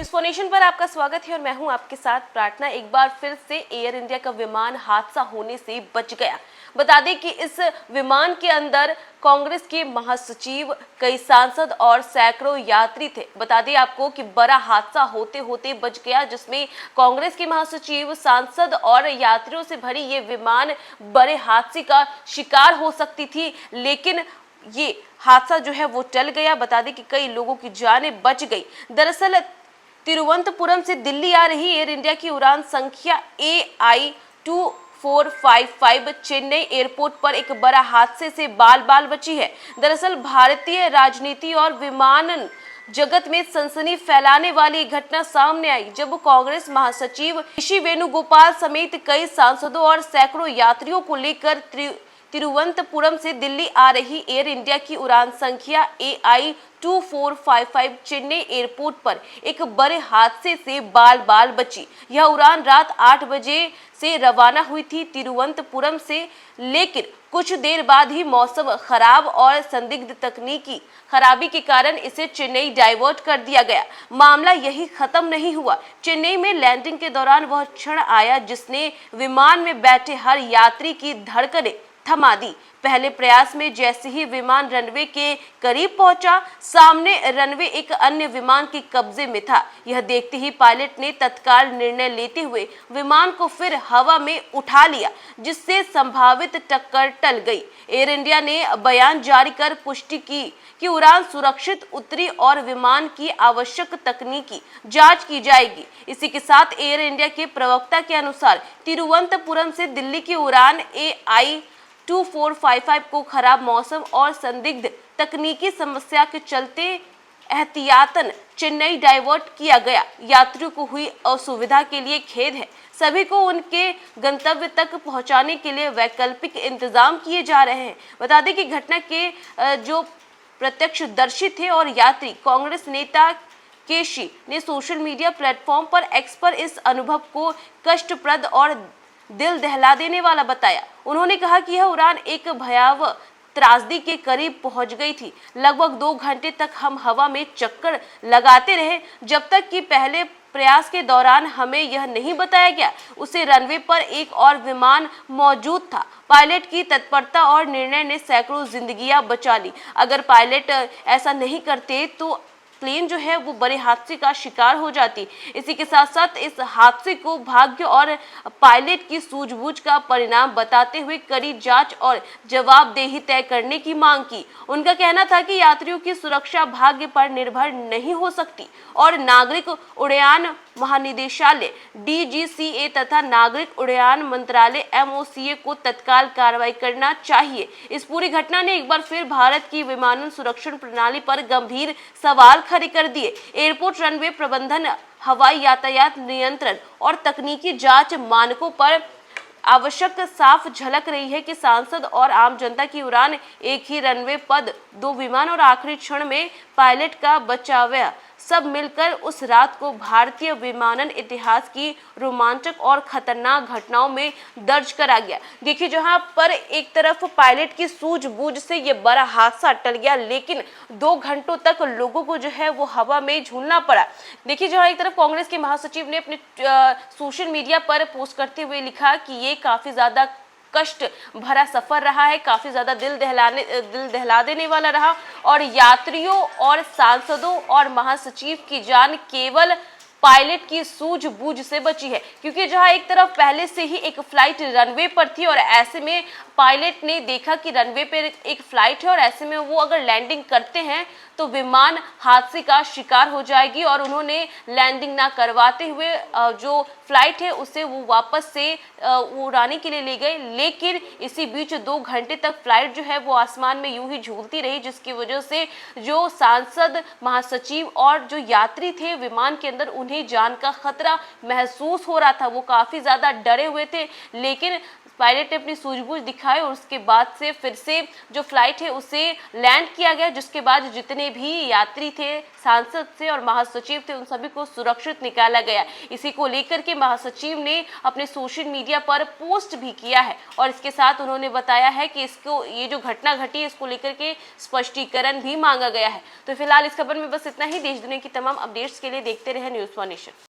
News for nation पर आपका स्वागत है और मैं हूं आपके साथ प्रार्थना। एक बार फिर से एयर इंडिया का विमान हादसा होने से बच गया। बता दें कि इस विमान के अंदर कांग्रेस के महासचिव, कई सांसद और सैकड़ों यात्री थे। बता दें आपको कि बड़ा हादसा होते होते बच गया, जिसमें कांग्रेस के महासचिव, सांसद और यात्रियों से भरी ये विमान बड़े हादसे का शिकार हो सकती थी, लेकिन ये हादसा जो है वो टल गया। बता दें कि कई लोगों की जानें बच गई। दरअसल तिरुवनंतपुरम से दिल्ली आ रही एयर इंडिया की उड़ान संख्या AI2455 चेन्नई एयरपोर्ट पर एक बड़ा हादसे से बाल बाल बची है। दरअसल भारतीय राजनीति और विमानन जगत में सनसनी फैलाने वाली घटना सामने आई, जब कांग्रेस महासचिव ऋषि वेणुगोपाल समेत कई सांसदों और सैकड़ों यात्रियों को लेकर तिरुवनंतपुरम से दिल्ली आ रही एयर इंडिया की उड़ान संख्या AI2455 चेन्नई एयरपोर्ट पर एक बड़े हादसे से बाल बाल बची। यह उड़ान रात 8 बजे से रवाना हुई थी तिरुवनंतपुरम से, लेकिन कुछ देर बाद ही मौसम खराब और संदिग्ध तकनीकी खराबी के कारण इसे चेन्नई डाइवर्ट कर दिया गया। मामला यही खत्म नहीं हुआ। चेन्नई में लैंडिंग के दौरान वह क्षण आया जिसने विमान में बैठे हर यात्री की धड़कनें थमा दी। पहले प्रयास में जैसे ही विमान रनवे के करीब पहुंचा, सामने रनवे एक अन्य विमान के कब्जे में था। यह देखते ही पायलट ने तत्काल निर्णय लेते हुए विमान को फिर हवा में उठा लिया, जिससे संभावित टक्कर टल गई। एयर इंडिया ने बयान जारी कर पुष्टि की कि उड़ान सुरक्षित उतरी और विमान की आवश्यक तकनीकी जांच की जाएगी। इसी के साथ एयर इंडिया के प्रवक्ता के अनुसार तिरुवनंतपुरम से दिल्ली की उड़ान AI2455 को खराब मौसम और संदिग्ध तकनीकी समस्या के चलते एहतियातन चेन्नई डाइवर्ट किया गया। यात्रियों को हुई असुविधा के लिए खेद है। सभी को उनके गंतव्य तक पहुंचाने के लिए वैकल्पिक इंतजाम किए जा रहे हैं। बता दें कि घटना के जो प्रत्यक्षदर्शी थे और यात्री, कांग्रेस नेता केशी ने सोशल मीडिया प्लेटफॉर्म पर एक्स पर इस अनुभव को कष्टप्रद और दिल दहला देने वाला बताया। उन्होंने कहा कि यह उड़ान एक भयावह त्रासदी के करीब पहुंच गई थी। लगभग 2 घंटे तक हम हवा में चक्कर लगाते रहे, जब तक कि पहले प्रयास के दौरान हमें यह नहीं बताया गया उसे रनवे पर एक और विमान मौजूद था। पायलट की तत्परता और निर्णय ने सैकड़ों जिंदगियां बचा ली। अगर पायलट ऐसा नहीं करते तो प्लेन जो है वो बड़े हादसे का शिकार हो जाती। इसी के साथ साथ इस हादसे को भाग्य और पायलट की सूझबूझ का परिणाम बताते हुए कड़ी जांच और जवाबदेही तय करने की मांग की। उनका कहना था कि यात्रियों की सुरक्षा भाग्य पर निर्भर नहीं हो सकती और नागरिक उड्डयन महानिदेशालय DGCA तथा नागरिक उड्डयन मंत्रालय MOCA को तत्काल कार्रवाई करना चाहिए। इस पूरी घटना ने एक बार फिर भारत की विमानन सुरक्षा प्रणाली पर गंभीर सवाल खड़े कर दिए। एयरपोर्ट, रनवे प्रबंधन, हवाई यातायात नियंत्रण और तकनीकी जांच मानकों पर आवश्यक साफ झलक रही है कि सांसद और आम जनता की उड़ान, एक ही रनवे पद, 2 विमान और आखिरी क्षण में पायलट का बचाव, सब मिलकर उस रात को भारतीय विमानन इतिहास की रोमांचक और खतरनाक घटनाओं में दर्ज करा गया। देखिए, जहां पर एक तरफ पायलट की सूझबूझ से ये बड़ा हादसा टल गया, लेकिन 2 घंटों तक लोगों को जो है वो हवा में झूलना पड़ा। देखिए, जहां एक तरफ कांग्रेस के महासचिव ने अपने सोशल मीडिया पर पोस्ट करते हुए लिखा कि ये काफी ज्यादा कष्ट भरा सफर रहा है, काफी ज्यादा दिल दहला देने वाला रहा और यात्रियों और सांसदों और महासचिव की जान केवल पायलट की सूझबूझ से बची है। क्योंकि जहां एक तरफ पहले से ही एक फ्लाइट रनवे पर थी और ऐसे में पायलट ने देखा कि रनवे पर एक फ्लाइट है और ऐसे में वो अगर लैंडिंग करते हैं तो विमान हादसे का शिकार हो जाएगी और उन्होंने लैंडिंग ना करवाते हुए जो फ्लाइट है उसे वो वापस से उड़ाने के लिए ले गए। लेकिन इसी बीच 2 घंटे तक फ्लाइट जो है वो आसमान में यूं ही झूलती रही, जिसकी वजह से जो सांसद, महासचिव और जो यात्री थे विमान के अंदर, उन्हें जान का खतरा महसूस हो रहा था। वो काफी ज्यादा डरे हुए थे, लेकिन पायलट ने अपनी सूझबूझ दिखाई और उसके बाद से फिर से जो फ्लाइट है उसे लैंड किया गया, जिसके बाद जितने भी यात्री थे, सांसद थे और महासचिव थे, उन सभी को सुरक्षित निकाला गया। इसी को लेकर के महासचिव ने अपने सोशल मीडिया पर पोस्ट भी किया है और इसके साथ उन्होंने बताया है कि इसको ये जो घटना घटी है इसको लेकर के स्पष्टीकरण भी मांगा गया है। तो फिलहाल इस खबर में बस इतना ही। देश दुनिया की तमाम अपडेट्स के लिए देखते रहे न्यूज़ फॉर नेशन।